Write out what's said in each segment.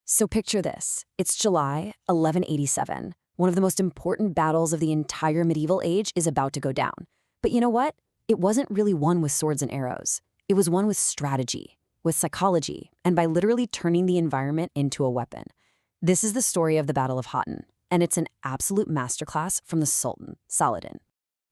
So picture this. It's July 1187. One of the most important battles of the entire medieval age is about to go down. But you know what? It wasn't really won with swords and arrows. It was won with strategy, with psychology, and by literally turning the environment into a weapon. This is the story of the Battle of Hattin, and it's an absolute masterclass from the Sultan, Saladin.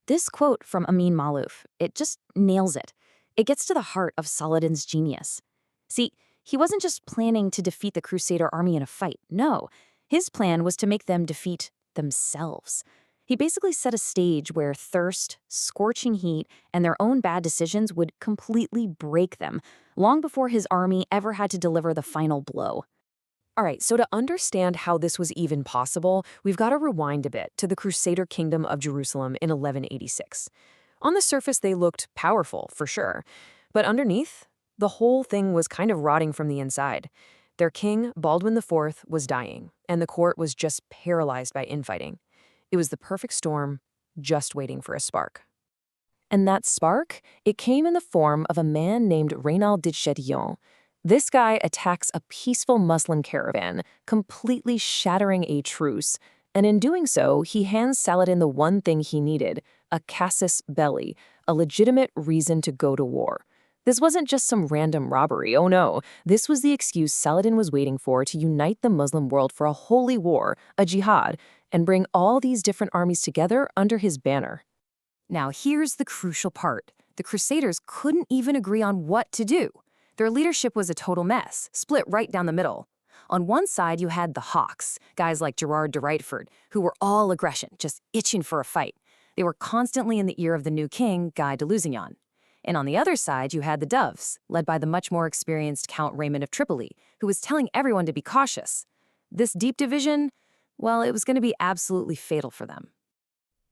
This quote from Amin Maalouf, it just nails it. It gets to the heart of Saladin's genius. See, he wasn't just planning to defeat the Crusader army in a fight. No, his plan was to make them defeat themselves. He basically set a stage where thirst, scorching heat, and their own bad decisions would completely break them, long before his army ever had to deliver the final blow. All right, so to understand how this was even possible, we've got to rewind a bit to the Crusader kingdom of Jerusalem in 1186. On the surface, they looked powerful, for sure, but underneath, the whole thing was kind of rotting from the inside. Their king, Baldwin IV, was dying, and the court was just paralyzed by infighting. It was the perfect storm, just waiting for a spark. And that spark, it came in the form of a man named Reynald de Chatillon. This guy attacks a peaceful Muslim caravan, completely shattering a truce, and in doing so, he hands Saladin the one thing he needed, a casus belli, a legitimate reason to go to war. This wasn't just some random robbery, oh no. This was the excuse Saladin was waiting for to unite the Muslim world for a holy war, a jihad, and bring all these different armies together under his banner. Now here's the crucial part. The Crusaders couldn't even agree on what to do. Their leadership was a total mess, split right down the middle. On one side, you had the Hawks, guys like Gerard de Rightford, who were all aggression, just itching for a fight. They were constantly in the ear of the new king, Guy de Lusignan. And on the other side, you had the Doves, led by the much more experienced Count Raymond of Tripoli, who was telling everyone to be cautious. This deep division, well, it was going to be absolutely fatal for them.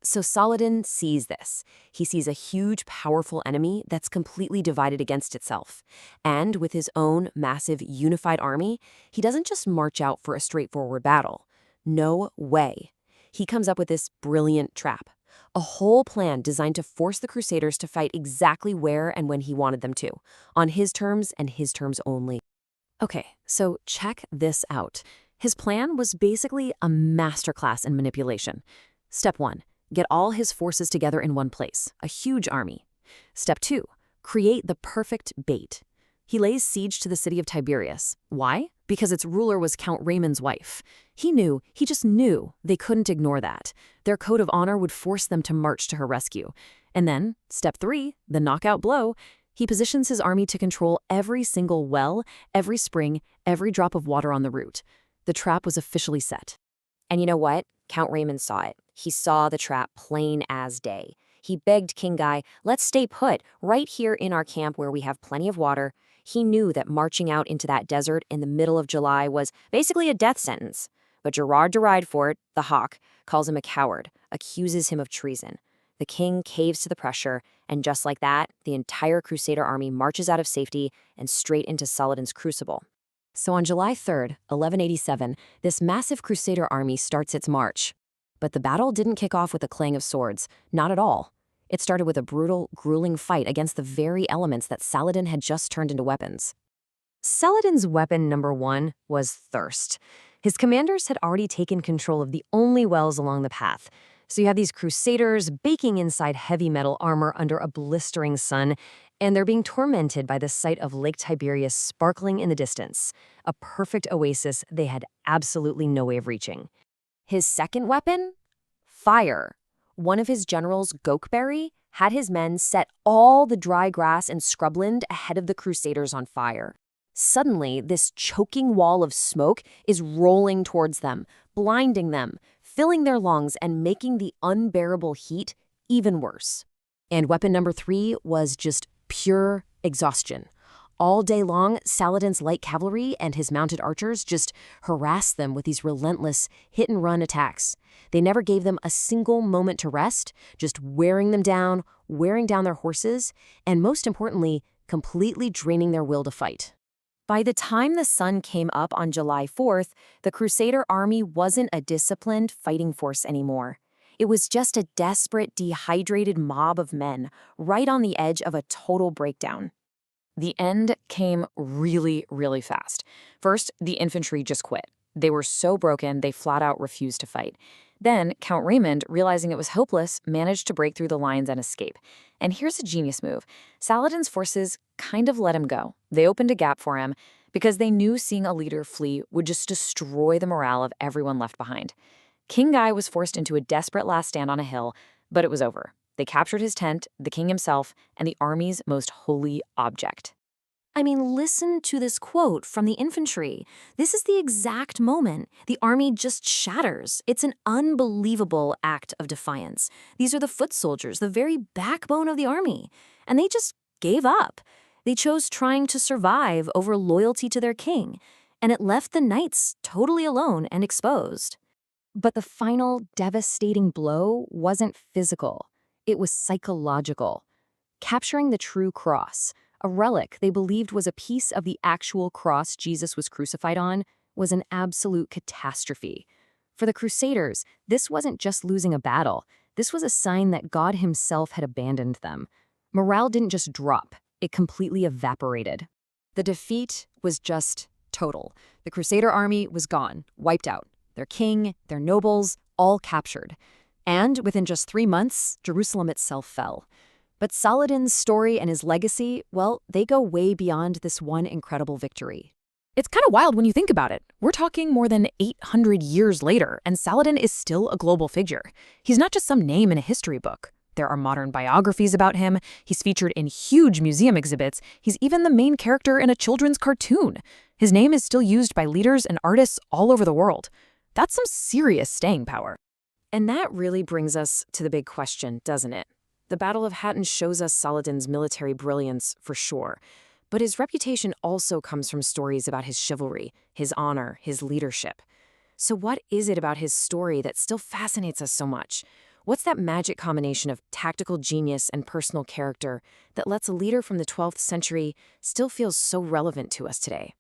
So Saladin sees this. He sees a huge, powerful enemy that's completely divided against itself. And with his own massive, unified army, he doesn't just march out for a straightforward battle. No way. He comes up with this brilliant trap. A whole plan designed to force the Crusaders to fight exactly where and when he wanted them to, on his terms and his terms only. Okay, so check this out. His plan was basically a masterclass in manipulation. Step 1. Get all his forces together in one place, a huge army. Step 2. Create the perfect bait. He lays siege to the city of Tiberias. Why? Because its ruler was Count Raymond's wife. He just knew they couldn't ignore that. Their code of honor would force them to march to her rescue. And then, step 3, the knockout blow, he positions his army to control every single well, every spring, every drop of water on the route. The trap was officially set. And you know what? Count Raymond saw it. He saw the trap plain as day. He begged King Guy, let's stay put, right here in our camp where we have plenty of water. He knew that marching out into that desert in the middle of July was basically a death sentence. But Gerard de Rightford, the Hawk, calls him a coward, accuses him of treason. The king caves to the pressure, and just like that, the entire Crusader army marches out of safety and straight into Saladin's crucible. So on July 3rd, 1187, this massive Crusader army starts its march. But the battle didn't kick off with a clang of swords, not at all. It started with a brutal, grueling fight against the very elements that Saladin had just turned into weapons. Saladin's weapon number 1 was thirst. His commanders had already taken control of the only wells along the path. So you have these Crusaders baking inside heavy metal armor under a blistering sun, and they're being tormented by the sight of Lake Tiberias sparkling in the distance, a perfect oasis they had absolutely no way of reaching. His second weapon? Fire. One of his generals, Gokeberry, had his men set all the dry grass and scrubland ahead of the Crusaders on fire. Suddenly, this choking wall of smoke is rolling towards them, blinding them, filling their lungs and making the unbearable heat even worse. And weapon number 3 was just pure exhaustion. All day long, Saladin's light cavalry and his mounted archers just harassed them with these relentless hit-and-run attacks. They never gave them a single moment to rest, just wearing them down, wearing down their horses, and most importantly, completely draining their will to fight. By the time the sun came up on July 4th, the Crusader army wasn't a disciplined fighting force anymore. It was just a desperate, dehydrated mob of men, right on the edge of a total breakdown. The end came really, really fast. First, the infantry just quit. They were so broken, they flat out refused to fight. Then, Count Raymond, realizing it was hopeless, managed to break through the lines and escape. And here's a genius move. Saladin's forces kind of let him go. They opened a gap for him because they knew seeing a leader flee would just destroy the morale of everyone left behind. King Guy was forced into a desperate last stand on a hill, but it was over. They captured his tent, the king himself, and the army's most holy object. I mean, listen to this quote from the infantry. This is the exact moment the army just shatters. It's an unbelievable act of defiance. These are the foot soldiers, the very backbone of the army. And they just gave up. They chose trying to survive over loyalty to their king. And it left the knights totally alone and exposed. But the final devastating blow wasn't physical. It was psychological. Capturing the true cross, a relic they believed was a piece of the actual cross Jesus was crucified on, was an absolute catastrophe. For the Crusaders, this wasn't just losing a battle. This was a sign that God himself had abandoned them. Morale didn't just drop, it completely evaporated. The defeat was just total. The Crusader army was gone, wiped out. Their king, their nobles, all captured. And within just 3 months, Jerusalem itself fell. But Saladin's story and his legacy, well, they go way beyond this one incredible victory. It's kind of wild when you think about it. We're talking more than 800 years later, and Saladin is still a global figure. He's not just some name in a history book. There are modern biographies about him. He's featured in huge museum exhibits. He's even the main character in a children's cartoon. His name is still used by leaders and artists all over the world. That's some serious staying power. And that really brings us to the big question, doesn't it? The Battle of Hattin shows us Saladin's military brilliance, for sure. But his reputation also comes from stories about his chivalry, his honor, his leadership. So what is it about his story that still fascinates us so much? What's that magic combination of tactical genius and personal character that lets a leader from the 12th century still feel so relevant to us today?